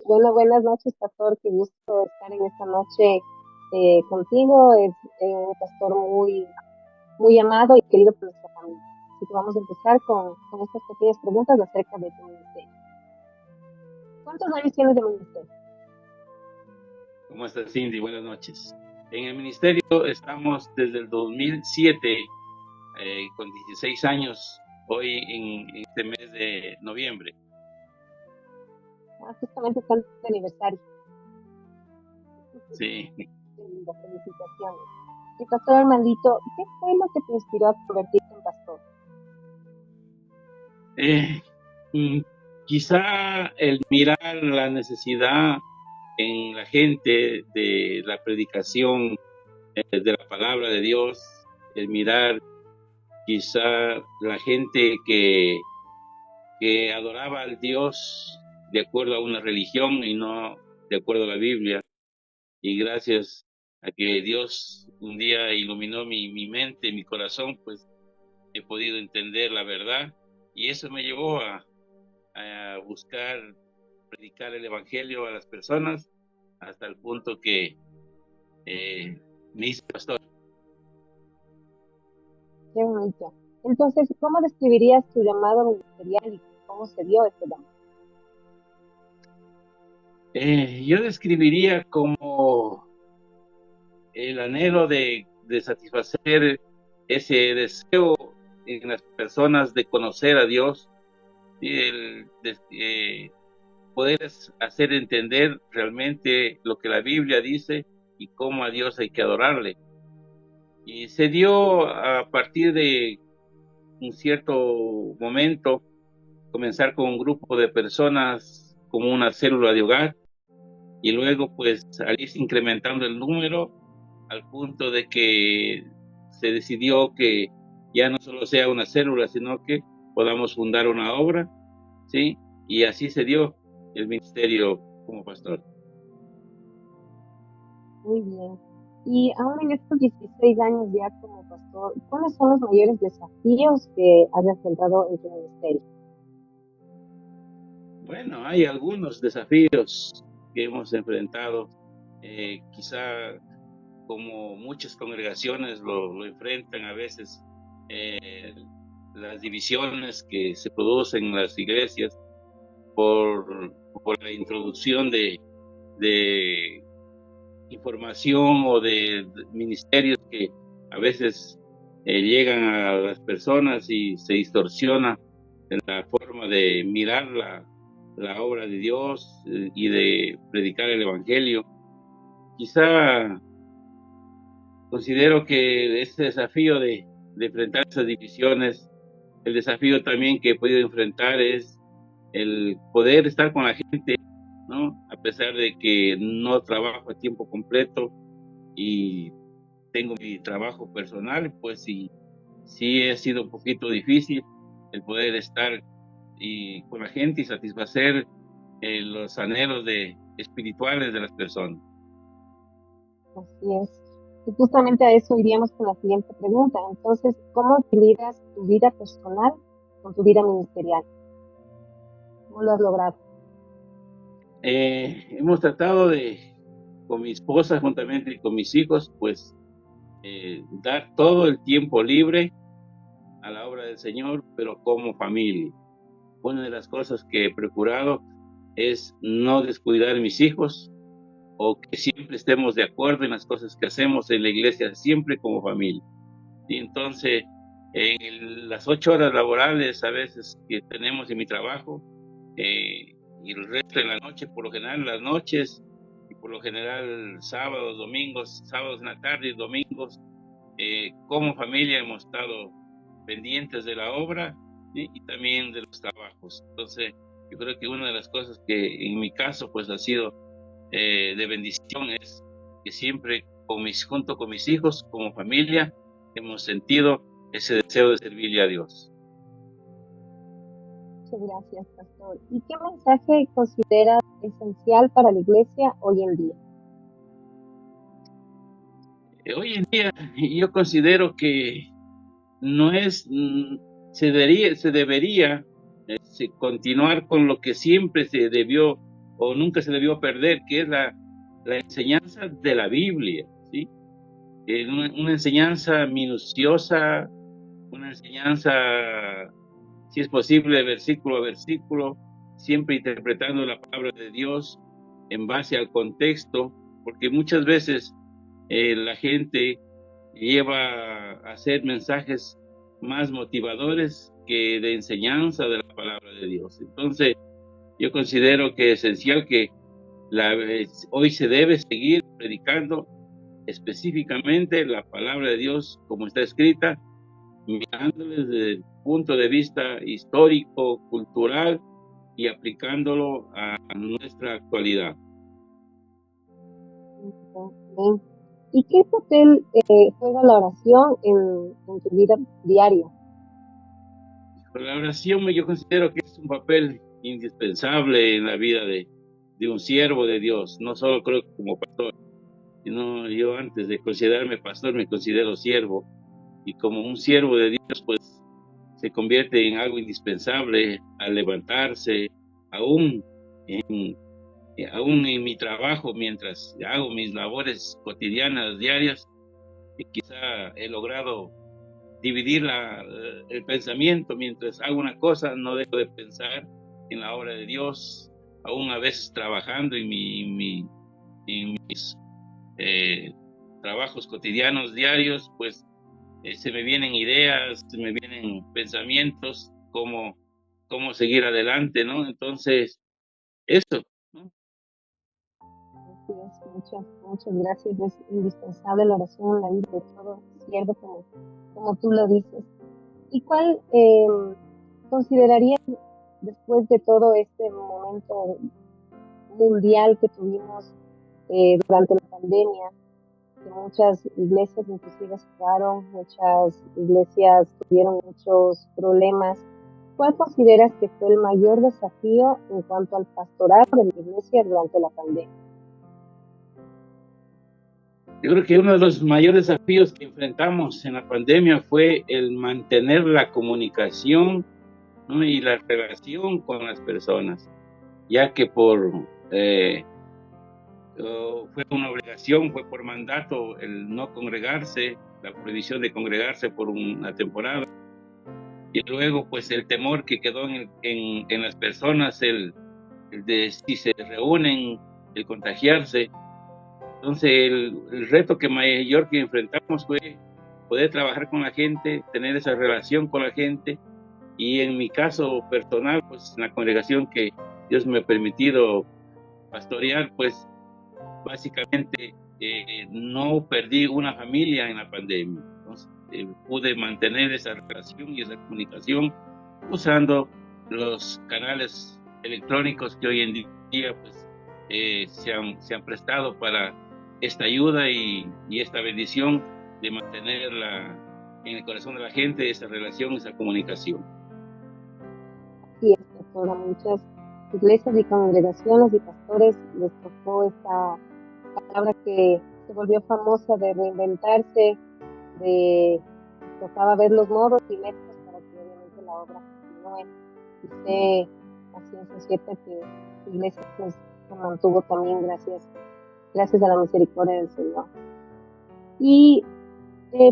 Bueno, buenas noches, pastor. Qué gusto estar en esta noche contigo. Es un pastor muy amado y querido por nuestra familia. Así que vamos a empezar con estas pequeñas preguntas acerca de tu ministerio. ¿Cuántos años tienes de ministerio? ¿Cómo estás, Cindy? Buenas noches. En el ministerio estamos desde el 2007, con 16 años, hoy en este mes de noviembre. Justamente está el aniversario. Sí. Linda, felicitaciones. Y pastor Armandito, ¿qué fue lo que te inspiró a convertirte en pastor? Eh, mm, Quizá el mirar la necesidad en la gente de la predicación de la palabra de Dios, el mirar quizá la gente que adoraba al Dios de acuerdo a una religión y no de acuerdo a la Biblia. Y gracias a que Dios un día iluminó mi mente, mi corazón, pues he podido entender la verdad y eso me llevó a buscar predicar el Evangelio a las personas hasta el punto que me hice pastor. Qué bonito. Entonces, ¿cómo describirías tu llamado ministerial y cómo se dio este llamado? Yo describiría como el anhelo de satisfacer ese deseo en las personas de conocer a Dios y poder hacer entender realmente lo que la Biblia dice y cómo a Dios hay que adorarle. Y se dio a partir de un cierto momento comenzar con un grupo de personas como una célula de hogar y luego pues al irse incrementando el número al punto de que se decidió que ya no solo sea una célula, sino que podamos fundar una obra, ¿sí? Y así se dio el ministerio como pastor. Muy bien. Y ahora en estos 16 años ya como pastor, ¿cuáles son los mayores desafíos que has enfrentado en tu ministerio? Bueno, hay algunos desafíos que hemos enfrentado, quizá como muchas congregaciones lo enfrentan a veces, eh, las divisiones que se producen en las iglesias por la introducción de información o de ministerios que a veces llegan a las personas y se distorsiona en la forma de mirar la obra de Dios y de predicar el Evangelio. Quizá considero que este desafío de enfrentar esas divisiones, el desafío también que he podido enfrentar es el poder estar con la gente, ¿no? A pesar de que no trabajo a tiempo completo y tengo mi trabajo personal, pues sí ha sido un poquito difícil el poder estar con la gente y satisfacer los anhelos espirituales de las personas. Así es. Y justamente a eso iríamos con la siguiente pregunta. Entonces, ¿cómo equilibras tu vida personal con tu vida ministerial? ¿Cómo lo has logrado? Hemos tratado con mi esposa juntamente y con mis hijos, pues dar todo el tiempo libre a la obra del Señor, pero como familia. Una de las cosas que he procurado es no descuidar a mis hijos o que siempre estemos de acuerdo en las cosas que hacemos en la iglesia, siempre como familia. Y entonces, en las 8 horas laborales a veces que tenemos en mi trabajo, y el resto en la noche, por lo general las noches, y por lo general sábados, domingos, sábados en la tarde y domingos, como familia hemos estado pendientes de la obra, ¿sí? Y también de los trabajos. Entonces, yo creo que una de las cosas que en mi caso pues ha sido de bendición es que siempre junto con mis hijos, como familia, hemos sentido ese deseo de servirle a Dios. Muchas gracias, pastor. ¿Y qué mensaje consideras esencial para la iglesia hoy en día? Hoy en día yo considero que no es, se debería continuar con lo que siempre se debió o nunca se debió perder, que es la enseñanza de la Biblia, ¿sí? Una enseñanza minuciosa, una enseñanza, si es posible, versículo a versículo, siempre interpretando la palabra de Dios en base al contexto, porque muchas veces la gente lleva a hacer mensajes más motivadores que de enseñanza de la palabra de Dios. Entonces, yo considero que es esencial que hoy se debe seguir predicando específicamente la palabra de Dios como está escrita, mirándolo desde el punto de vista histórico, cultural y aplicándolo a nuestra actualidad. Bien. ¿Y qué papel juega la oración en tu vida diaria? La oración yo considero que es un papel indispensable en la vida de un siervo de Dios, no solo creo que como pastor, sino yo antes de considerarme pastor me considero siervo, y como un siervo de Dios pues se convierte en algo indispensable al levantarse, aún en, aún en mi trabajo, mientras hago mis labores cotidianas, diarias, y quizá he logrado dividir el pensamiento. Mientras hago una cosa, no dejo de pensar en la obra de Dios, aún a veces trabajando en mis trabajos cotidianos, diarios, pues se me vienen ideas, se me vienen pensamientos, cómo seguir adelante, ¿no? Entonces, eso, ¿no? Así es, muchas gracias. Es indispensable la oración en la vida de todo siervo, como tú lo dices. ¿Y cuál considerarías, después de todo este momento mundial que tuvimos durante la pandemia, que muchas iglesias inclusive cerraron, muchas iglesias tuvieron muchos problemas? ¿Cuál consideras que fue el mayor desafío en cuanto al pastorado de la iglesia durante la pandemia? Yo creo que uno de los mayores desafíos que enfrentamos en la pandemia fue el mantener la comunicación, ¿no? Y la relación con las personas, ya que fue una obligación, fue por mandato el no congregarse, la prohibición de congregarse por una temporada, y luego pues el temor que quedó en las personas, el de si se reúnen, el contagiarse. Entonces el reto mayor que enfrentamos fue poder trabajar con la gente, tener esa relación con la gente, y en mi caso personal, pues en la congregación que Dios me ha permitido pastorear, pues básicamente no perdí una familia en la pandemia. Entonces pude mantener esa relación y esa comunicación usando los canales electrónicos que hoy en día pues se han prestado para esta ayuda y esta bendición de mantener en el corazón de la gente esa relación, esa comunicación. Sí, es que a muchas iglesias y congregaciones y pastores les tocó esta palabra que se volvió famosa de reinventarse, de tocaba ver los modos y métodos para que obviamente la obra continúe. Y sé a ciencia cierta que la iglesia pues, se mantuvo también gracias a la misericordia del Señor. Y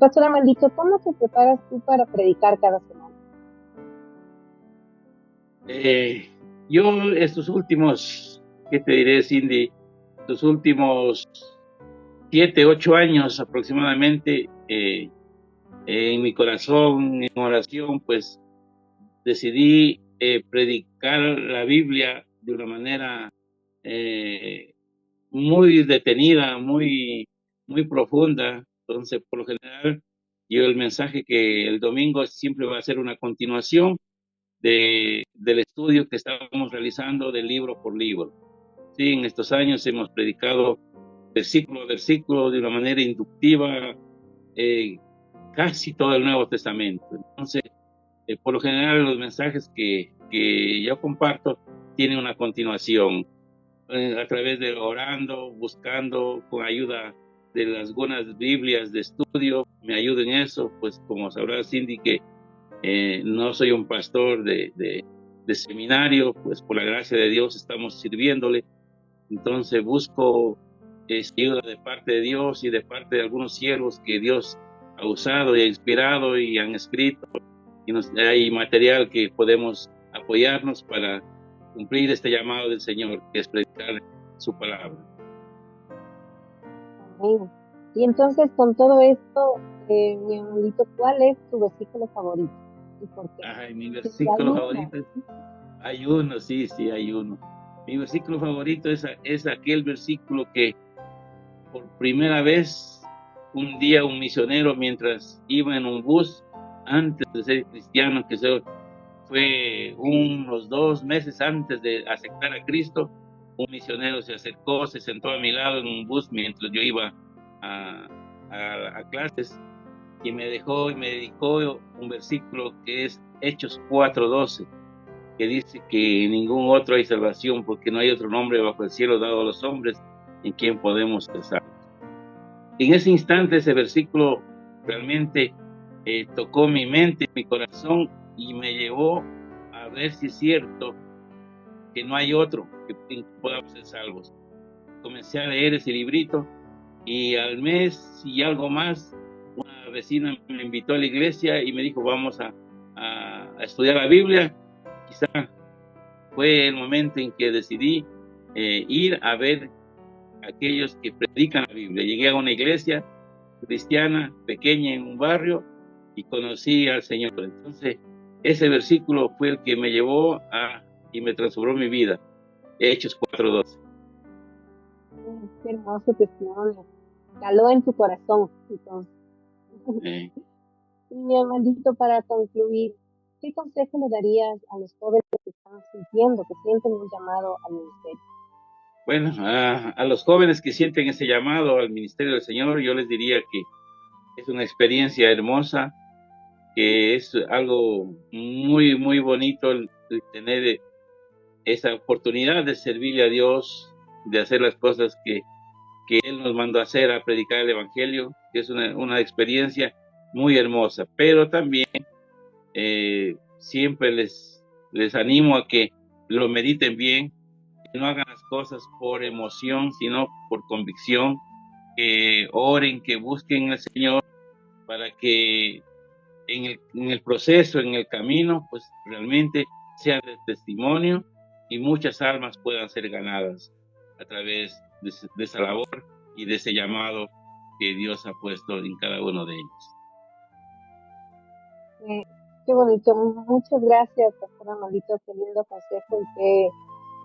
Pastora Maldito, ¿cómo te preparas tú para predicar cada semana? Yo estos últimos, ¿qué te diré, Cindy? Estos últimos 7, 8 años aproximadamente, en mi corazón, en oración, pues decidí predicar la Biblia de una manera muy detenida, muy profunda. Entonces, por lo general, yo el mensaje que el domingo siempre va a ser una continuación del estudio que estábamos realizando de libro por libro. Sí, en estos años hemos predicado versículo a versículo de una manera inductiva casi todo el Nuevo Testamento. Entonces, por lo general los mensajes que yo comparto tienen una continuación a través de orando, buscando con ayuda de las algunas Biblias de estudio, me ayuden en eso, pues como sabrá Cindy que no soy un pastor de seminario, pues por la gracia de Dios estamos sirviéndole, Entonces busco ayuda de parte de Dios y de parte de algunos siervos que Dios ha usado y ha inspirado y han escrito, y hay material que podemos apoyarnos para cumplir este llamado del Señor, que es predicar su palabra. Amén. Y entonces, con todo esto, mi abuelito, ¿cuál es tu versículo favorito y por qué? Ay, mi Si hay versículo uno. favorito, hay uno, sí, hay uno. Mi versículo favorito es aquel versículo que por primera vez un día un misionero, mientras iba en un bus, antes de ser cristiano, que fue unos 2 meses antes de aceptar a Cristo, un misionero se acercó, se sentó a mi lado en un bus mientras yo iba a, a clases, y me dejó y me dedicó un versículo que es Hechos 4:12, que dice que en ningún otro hay salvación, porque no hay otro nombre bajo el cielo dado a los hombres en quien podemos ser salvos. En ese instante ese versículo realmente tocó mi mente, mi corazón, y me llevó a ver si es cierto que no hay otro en que podamos ser salvos. Comencé a leer ese librito, y al mes y algo más, una vecina me invitó a la iglesia y me dijo, vamos a estudiar la Biblia. Quizá fue el momento en que decidí ir a ver a aquellos que predican la Biblia. Llegué a una iglesia cristiana pequeña en un barrio y conocí al Señor. Entonces, ese versículo fue el que me llevó y me transformó mi vida. Hechos 4:12. Qué hermoso testimonio. Caló en tu corazón, entonces. Eh, Y mi hermanito, para concluir, ¿qué consejo le darías a los jóvenes que están sintiendo, que sienten un llamado al ministerio? bueno, a los jóvenes que sienten ese llamado al ministerio del Señor, yo les diría que es una experiencia hermosa, que es algo muy, muy bonito el tener esa oportunidad de servirle a Dios, de hacer las cosas que Él nos mandó a hacer, a predicar el Evangelio, que es una experiencia muy hermosa. Pero también siempre les animo a que lo mediten bien, que no hagan las cosas por emoción, sino por convicción, que oren, que busquen al Señor para que en el proceso, en el camino, pues realmente sea de testimonio y muchas almas puedan ser ganadas a través de esa labor y de ese llamado que Dios ha puesto en cada uno de ellos. Eh, Qué bonito. Muchas gracias, pastor Armandito. Qué lindo consejo y qué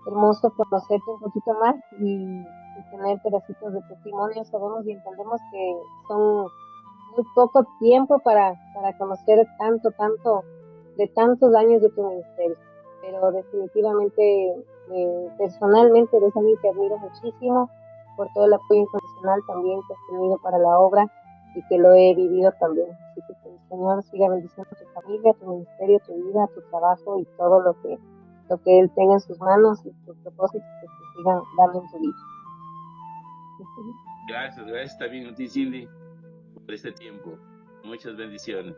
hermoso conocerte un poquito más y tener pedacitos de testimonio. Sabemos y entendemos que son muy poco tiempo para conocer tanto, de tantos años de tu ministerio. Pero definitivamente, personalmente, eres alguien que admiro muchísimo por todo el apoyo incondicional también que has tenido para la obra y que lo he vivido también. Así que el Señor siga bendiciendo a tu familia, tu ministerio, tu vida, tu trabajo y todo lo que Él tenga en sus manos y tus propósitos que te sigan dando en tu vida. Gracias también a ti, Cindy, por este tiempo. Muchas bendiciones.